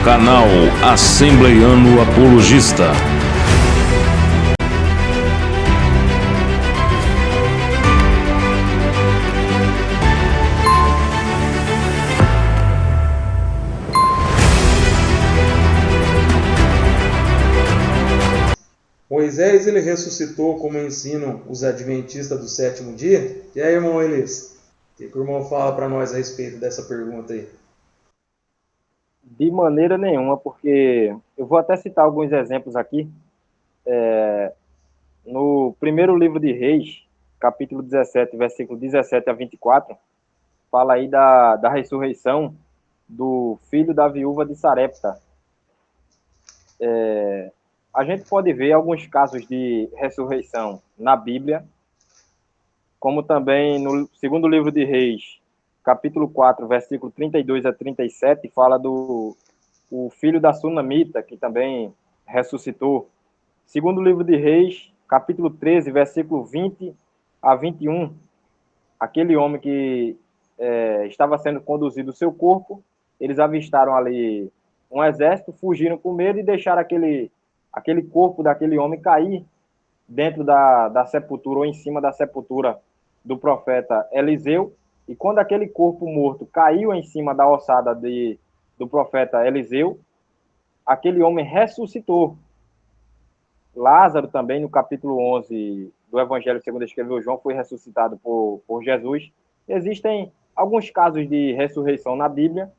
Canal Assembleiano Apologista. Moisés, ele ressuscitou, como ensinam os adventistas do sétimo dia? E aí, irmão Elias, o que o irmão fala para nós a respeito dessa pergunta aí? De maneira nenhuma, porque eu vou até citar alguns exemplos aqui. No primeiro livro de Reis, capítulo 17, versículo 17 a 24, fala aí da ressurreição do filho da viúva de Sarepta. A gente pode ver alguns casos de ressurreição na Bíblia, como também no segundo livro de Reis, capítulo 4, versículo 32 a 37, fala do filho da Sunamita, que também ressuscitou. Segundo livro de Reis, capítulo 13, versículo 20 a 21, aquele homem que estava sendo conduzido o seu corpo, eles avistaram ali um exército, fugiram com medo e deixaram aquele corpo daquele homem cair dentro da sepultura, ou em cima da sepultura do profeta Eliseu. E quando aquele corpo morto caiu em cima da ossada do profeta Eliseu, aquele homem ressuscitou. Lázaro também, no capítulo 11 do Evangelho segundo escreveu João, foi ressuscitado por Jesus. Existem alguns casos de ressurreição na Bíblia,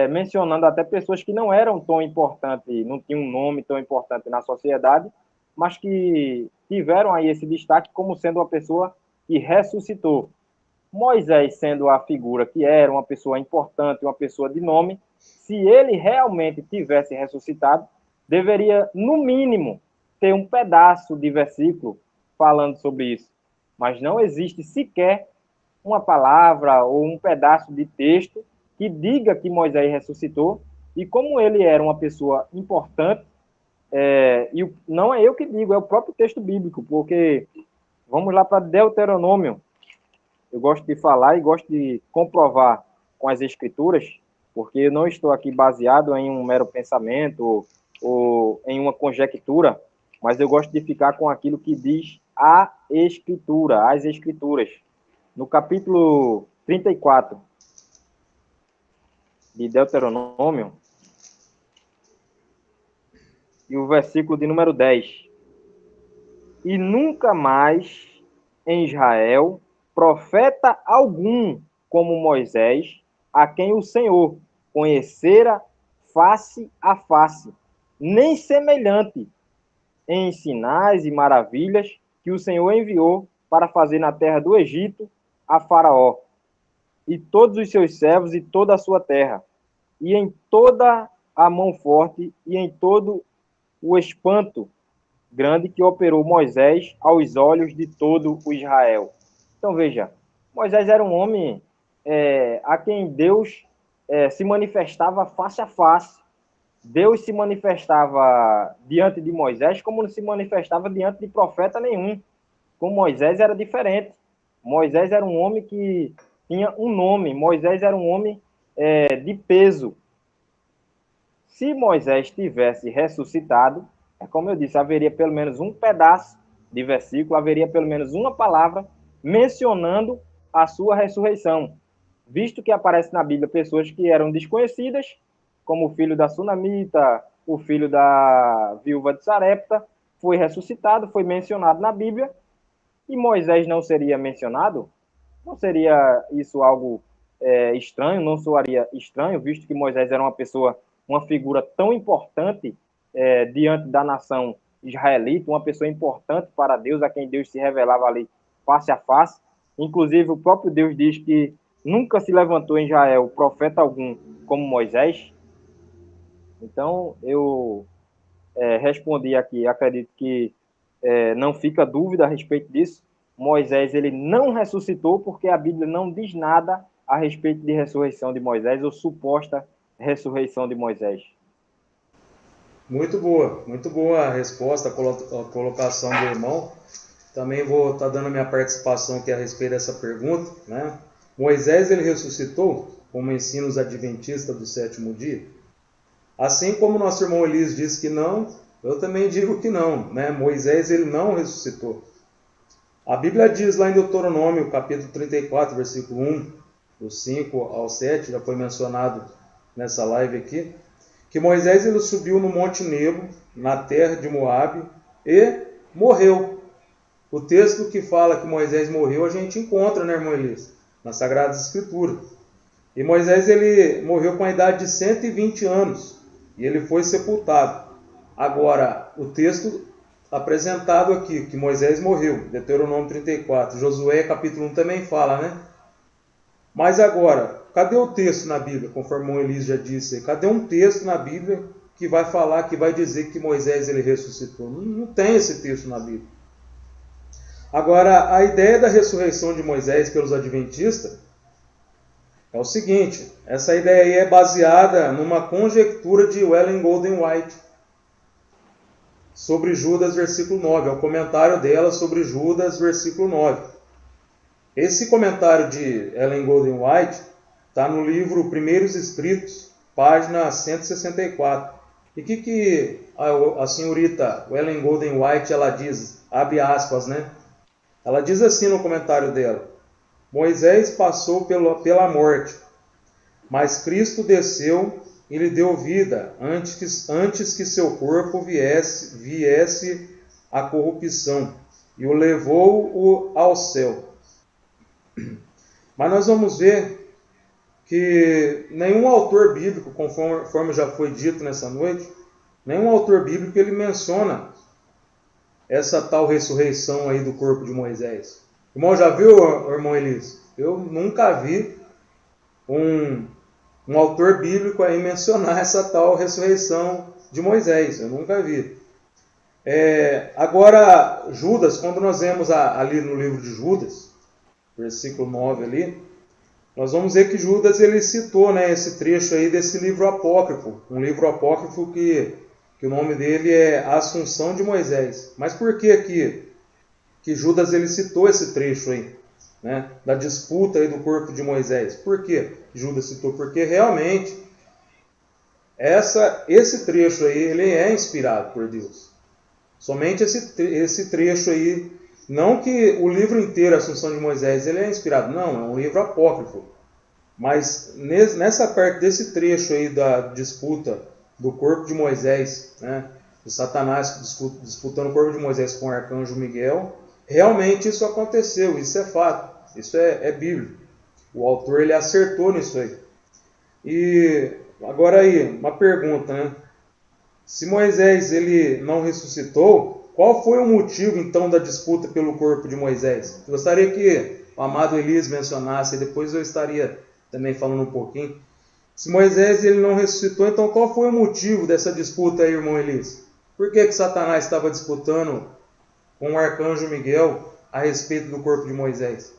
mencionando até pessoas que não eram tão importantes, não tinham um nome tão importante na sociedade, mas que tiveram aí esse destaque como sendo uma pessoa que ressuscitou. Moisés, sendo a figura que era uma pessoa importante, uma pessoa de nome, se ele realmente tivesse ressuscitado, deveria, no mínimo, ter um pedaço de versículo falando sobre isso. Mas não existe sequer uma palavra ou um pedaço de texto que diga que Moisés ressuscitou. E como ele era uma pessoa importante, e não é eu que digo, é o próprio texto bíblico, porque vamos lá para Deuteronômio. Eu gosto de falar e gosto de comprovar com as escrituras, porque eu não estou aqui baseado em um mero pensamento ou em uma conjectura, mas eu gosto de ficar com aquilo que diz a escritura, as escrituras. No capítulo 34 de Deuteronômio, e o versículo de número 10. E nunca mais em Israel profeta algum como Moisés, a quem o Senhor conhecera face a face, nem semelhante em sinais e maravilhas que o Senhor enviou para fazer na terra do Egito a Faraó, e todos os seus servos e toda a sua terra, e em toda a mão forte e em todo o espanto grande que operou Moisés aos olhos de todo o Israel. Então veja, Moisés era um homem a quem Deus se manifestava face a face. Deus se manifestava diante de Moisés como não se manifestava diante de profeta nenhum. Com Moisés era diferente. Moisés era um homem que tinha um nome. Moisés era um homem de peso. Se Moisés tivesse ressuscitado, como eu disse, haveria pelo menos um pedaço de versículo, haveria pelo menos uma palavra mencionando a sua ressurreição, visto que aparece na Bíblia pessoas que eram desconhecidas, como o filho da Sunamita, o filho da viúva de Sarepta, foi ressuscitado, foi mencionado na Bíblia, e Moisés não seria mencionado? Não seria isso algo estranho? Não soaria estranho, visto que Moisés era uma figura tão importante diante da nação israelita, uma pessoa importante para Deus, a quem Deus se revelava ali face a face. Inclusive, o próprio Deus diz que nunca se levantou em Israel profeta algum como Moisés. Então, eu respondi aqui, acredito que não fica dúvida a respeito disso. Moisés, ele não ressuscitou porque a Bíblia não diz nada a respeito de ressurreição de Moisés ou suposta ressurreição de Moisés. Muito boa a resposta, a colocação do irmão. Também vou estar dando a minha participação aqui a respeito dessa pergunta, né? Moisés, ele ressuscitou, como ensinam os adventistas do sétimo dia? Assim como nosso irmão Elias disse que não, eu também digo que não, né? Moisés, ele não ressuscitou. A Bíblia diz lá em Deuteronômio, capítulo 34, versículo 1, do 5 ao 7, já foi mencionado nessa live aqui, que Moisés ele subiu no Monte Nebo, na terra de Moabe, e morreu. O texto que fala que Moisés morreu, a gente encontra, né, irmão Elias? Na Sagrada Escritura. E Moisés ele morreu com a idade de 120 anos, e ele foi sepultado. Agora, o texto apresentado aqui, que Moisés morreu, Deuteronômio 34, Josué capítulo 1 também fala, né? Mas agora, cadê o texto na Bíblia, conforme o Elias já disse? Cadê um texto na Bíblia que vai falar, que vai dizer que Moisés ele ressuscitou? Não tem esse texto na Bíblia. Agora, a ideia da ressurreição de Moisés pelos adventistas é o seguinte, essa ideia aí é baseada numa conjectura de Ellen Golden White sobre Judas, versículo 9, é o comentário dela sobre Judas, versículo 9. Esse comentário de Ellen Golden White está no livro Primeiros Escritos, página 164. E o que a senhorita Ellen Golden White ela diz? Abre aspas, né? Ela diz assim no comentário dela: Moisés passou pela morte, mas Cristo desceu e lhe deu vida antes que seu corpo viesse à corrupção, e o levou ao céu. Mas nós vamos ver que nenhum autor bíblico, conforme já foi dito nessa noite, nenhum autor bíblico ele menciona essa tal ressurreição aí do corpo de Moisés. Irmão, já viu, irmão Elias? Eu nunca vi um autor bíblico aí mencionar essa tal ressurreição de Moisés. Eu nunca vi. Agora, Judas, quando nós vemos ali no livro de Judas, versículo 9 ali, nós vamos ver que Judas ele citou, né, esse trecho aí desse livro apócrifo. Um livro apócrifo que o nome dele é A Assunção de Moisés. Mas por que Judas ele citou esse trecho aí, né, da disputa aí do corpo de Moisés? Por que Judas citou? Porque realmente esse trecho aí ele é inspirado por Deus. Somente esse trecho aí, não que o livro inteiro, a Assunção de Moisés, ele é inspirado. Não, é um livro apócrifo. Mas nessa parte desse trecho aí da disputa do corpo de Moisés, né, de Satanás disputando o corpo de Moisés com o arcanjo Miguel, realmente isso aconteceu, isso é fato, isso é bíblico. O autor ele acertou nisso aí. E agora aí, uma pergunta, né? Se Moisés ele não ressuscitou, qual foi o motivo então da disputa pelo corpo de Moisés? Eu gostaria que o amado Elias mencionasse, e depois eu estaria também falando um pouquinho. Se Moisés ele não ressuscitou, então qual foi o motivo dessa disputa aí, irmão Elias? Por que Satanás estava disputando com o arcanjo Miguel a respeito do corpo de Moisés?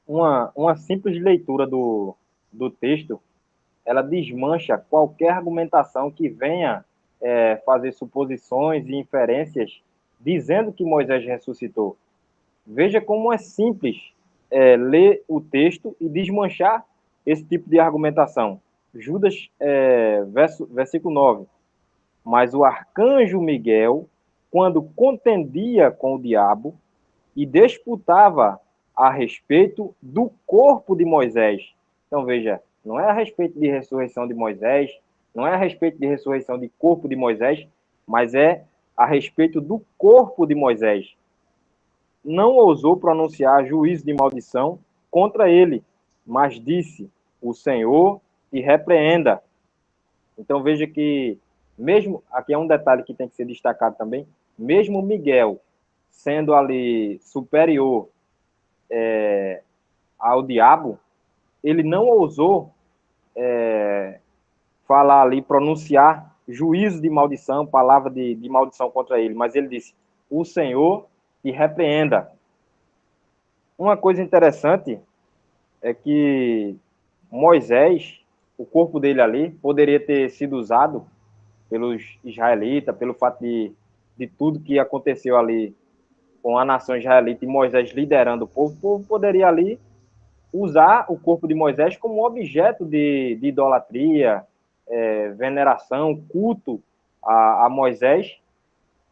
Uma simples leitura do texto, ela desmancha qualquer argumentação que venha fazer suposições e inferências dizendo que Moisés ressuscitou. Veja como é simples ler o texto e desmanchar esse tipo de argumentação. Judas, versículo 9. Mas o arcanjo Miguel, quando contendia com o diabo e disputava a respeito do corpo de Moisés. Então, veja, não é a respeito de ressurreição de Moisés, não é a respeito de ressurreição de corpo de Moisés, mas é a respeito do corpo de Moisés. Não ousou pronunciar juízo de maldição contra ele, mas disse: o Senhor te repreenda. Então veja que, mesmo, aqui é um detalhe que tem que ser destacado também, mesmo Miguel sendo ali superior ao diabo, ele não ousou falar ali, pronunciar juízo de maldição, palavra de maldição contra ele, mas ele disse: o Senhor te repreenda. Uma coisa interessante é que Moisés, o corpo dele ali, poderia ter sido usado pelos israelitas, pelo fato de tudo que aconteceu ali com a nação israelita e Moisés liderando o povo poderia ali usar o corpo de Moisés como objeto de idolatria, veneração, culto a Moisés,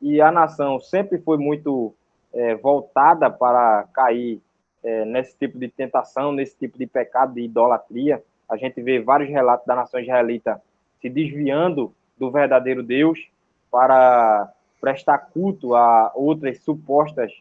e a nação sempre foi muito voltada para cair nesse tipo de tentação, nesse tipo de pecado de idolatria. A gente vê vários relatos da nação israelita se desviando do verdadeiro Deus para prestar culto a outras supostas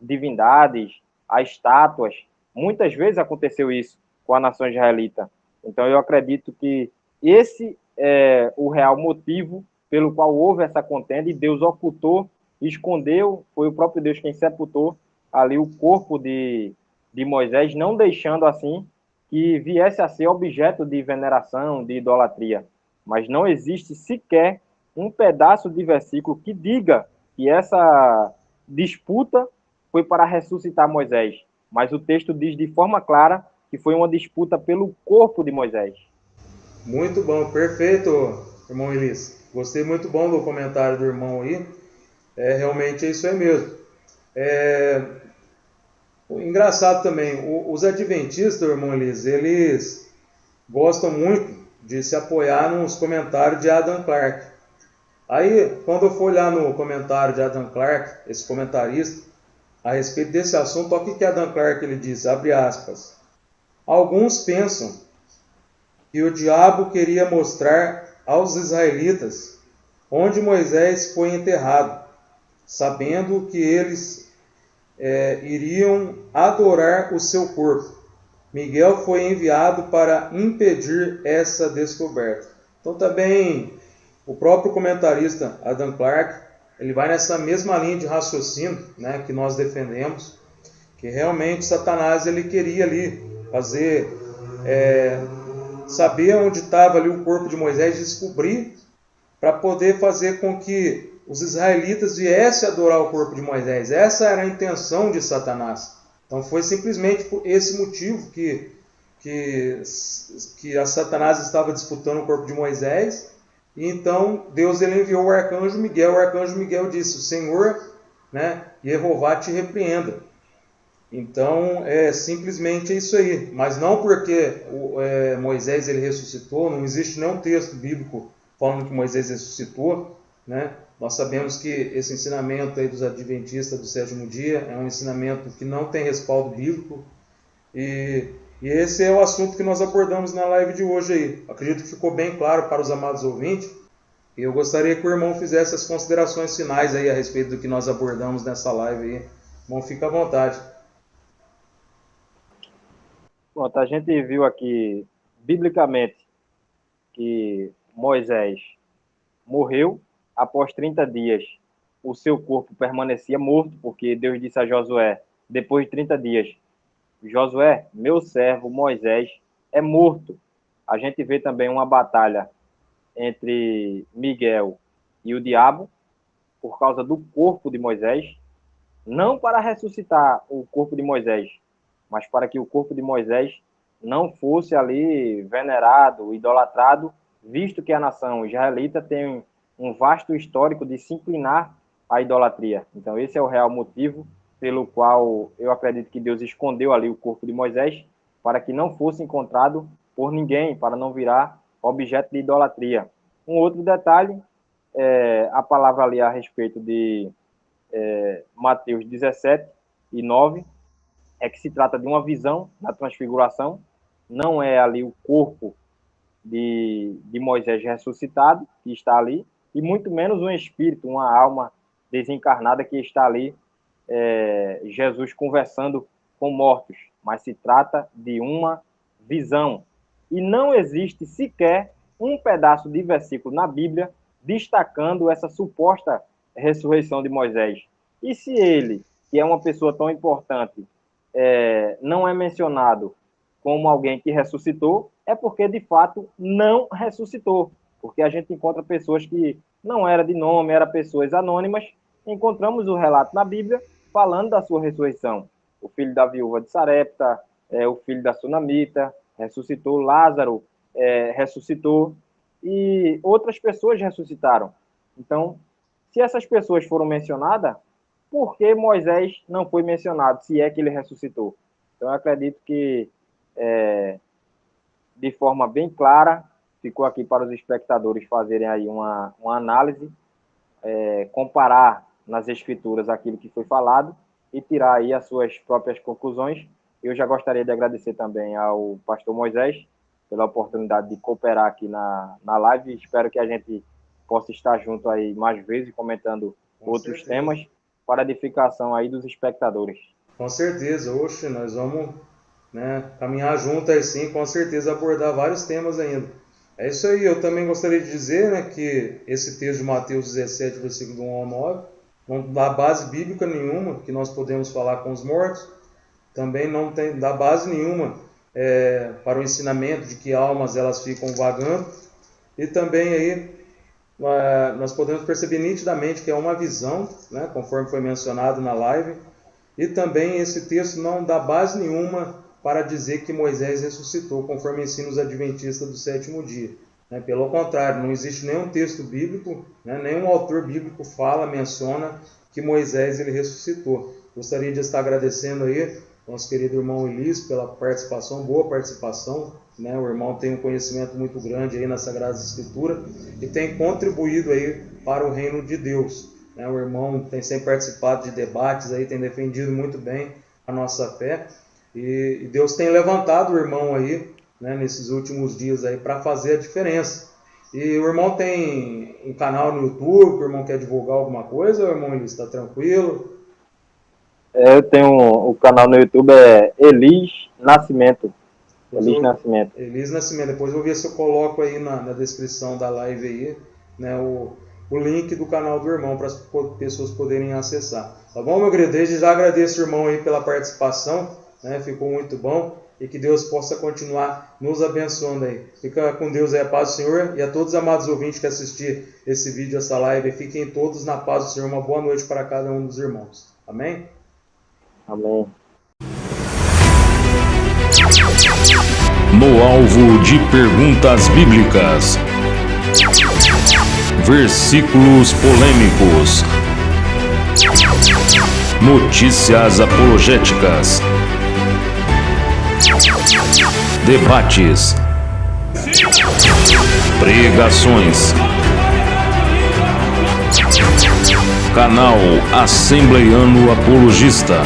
divindades, a estátuas. Muitas vezes aconteceu isso com a nação israelita. Então eu acredito que esse é o real motivo pelo qual houve essa contenda, e Deus ocultou, escondeu, foi o próprio Deus quem sepultou ali o corpo de Moisés, não deixando assim que viesse a ser objeto de veneração, de idolatria. Mas não existe sequer um pedaço de versículo que diga que essa disputa foi para ressuscitar Moisés. Mas o texto diz de forma clara que foi uma disputa pelo corpo de Moisés. Muito bom, perfeito, irmão Elis. Gostei muito bom do comentário do irmão aí. Realmente é isso aí mesmo. Engraçado também, os adventistas, irmão Elis, eles gostam muito de se apoiar nos comentários de Adam Clarke. Aí, quando eu for olhar no comentário de Adam Clarke, esse comentarista, a respeito desse assunto, olha o que Adam Clarke ele diz, abre aspas. Alguns pensam que o diabo queria mostrar aos israelitas onde Moisés foi enterrado, sabendo que eles iriam adorar o seu corpo. Miguel foi enviado para impedir essa descoberta. Então também o próprio comentarista Adam Clarke, ele vai nessa mesma linha de raciocínio, né, que nós defendemos, que realmente Satanás ele queria ali fazer, saber onde estava ali o corpo de Moisés, descobrir, para poder fazer com que os israelitas viessem adorar o corpo de Moisés. Essa era a intenção de Satanás. Então foi simplesmente por esse motivo que a Satanás estava disputando o corpo de Moisés. E então Deus ele enviou o arcanjo Miguel. O arcanjo Miguel disse: o Senhor, né, Jeová te repreenda. Então simplesmente é isso aí. Mas não porque Moisés ele ressuscitou, não existe nenhum texto bíblico falando que Moisés ressuscitou, né? Nós sabemos que esse ensinamento aí dos adventistas do sétimo dia é um ensinamento que não tem respaldo bíblico, e esse é o assunto que nós abordamos na live de hoje aí. Acredito que ficou bem claro para os amados ouvintes, e eu gostaria que o irmão fizesse as considerações finais aí a respeito do que nós abordamos nessa live aí. Irmão, fica à vontade. Pronto, a gente viu aqui, biblicamente, que Moisés morreu. Após 30 dias, o seu corpo permanecia morto, porque Deus disse a Josué, depois de 30 dias, Josué, meu servo Moisés é morto. A gente vê também uma batalha entre Miguel e o diabo, por causa do corpo de Moisés, não para ressuscitar o corpo de Moisés, mas para que o corpo de Moisés não fosse ali venerado, idolatrado, visto que a nação israelita tem um vasto histórico de se inclinar à idolatria. Então esse é o real motivo pelo qual eu acredito que Deus escondeu ali o corpo de Moisés, para que não fosse encontrado por ninguém, para não virar objeto de idolatria. Um outro detalhe, a palavra ali a respeito de Mateus 17 e 9, é que se trata de uma visão da transfiguração, não é ali o corpo de Moisés ressuscitado que está ali, e muito menos um espírito, uma alma desencarnada que está ali, Jesus conversando com mortos, mas se trata de uma visão. E não existe sequer um pedaço de versículo na Bíblia destacando essa suposta ressurreição de Moisés. E se ele, que é uma pessoa tão importante, não é mencionado como alguém que ressuscitou, é porque, de fato, não ressuscitou. Porque a gente encontra pessoas que não eram de nome, eram pessoas anônimas. Encontramos o relato na Bíblia falando da sua ressurreição. O filho da viúva de Sarepta, o filho da Sunamita, ressuscitou. Lázaro ressuscitou. E outras pessoas ressuscitaram. Então, se essas pessoas foram mencionadas, por que Moisés não foi mencionado, se é que ele ressuscitou? Então, eu acredito que de forma bem clara, ficou aqui para os espectadores fazerem aí uma análise, comparar nas escrituras aquilo que foi falado e tirar aí as suas próprias conclusões. Eu já gostaria de agradecer também ao pastor Moisés pela oportunidade de cooperar aqui na live. Espero que a gente possa estar junto aí mais vezes, comentando outros temas para a edificação aí dos espectadores. Com certeza, oxe, nós vamos, né, caminhar junto aí sim, com certeza abordar vários temas ainda. É isso aí, eu também gostaria de dizer, né, que esse texto de Mateus 17, versículo 1 ao 9, não dá base bíblica nenhuma que nós podemos falar com os mortos, também não dá base nenhuma para o ensinamento de que almas elas ficam vagando, e também aí nós podemos perceber nitidamente que é uma visão, né, conforme foi mencionado na live, e também esse texto não dá base nenhuma para dizer que Moisés ressuscitou, conforme ensina os adventistas do sétimo dia. Pelo contrário, não existe nenhum texto bíblico, nenhum autor bíblico menciona que Moisés ele ressuscitou. Gostaria de estar agradecendo aí nosso querido irmão Elis pela participação, boa participação. O irmão tem um conhecimento muito grande aí na Sagrada Escritura e tem contribuído aí para o reino de Deus. O irmão tem sempre participado de debates, aí, tem defendido muito bem a nossa fé. E Deus tem levantado o irmão aí, nesses últimos dias aí, para fazer a diferença. E o irmão tem um canal no YouTube, o irmão quer divulgar alguma coisa, ou o irmão ele está tranquilo? Eu tenho o canal no YouTube, Elis Nascimento. Elis Nascimento. Elis Nascimento. Depois eu vou ver se eu coloco aí na descrição da live aí, o link do canal do irmão para as pessoas poderem acessar. Tá bom, meu querido? Desde já agradeço o irmão aí pela participação, ficou muito bom. E que Deus possa continuar nos abençoando aí. Fica com Deus aí, a paz do Senhor. E a todos os amados ouvintes que assistir esse vídeo, essa live, fiquem todos na paz do Senhor. Uma boa noite para cada um dos irmãos. Amém? Amém. No alvo de perguntas bíblicas. Versículos polêmicos. Notícias apologéticas. Debates, pregações, canal Assembleiano Apologista.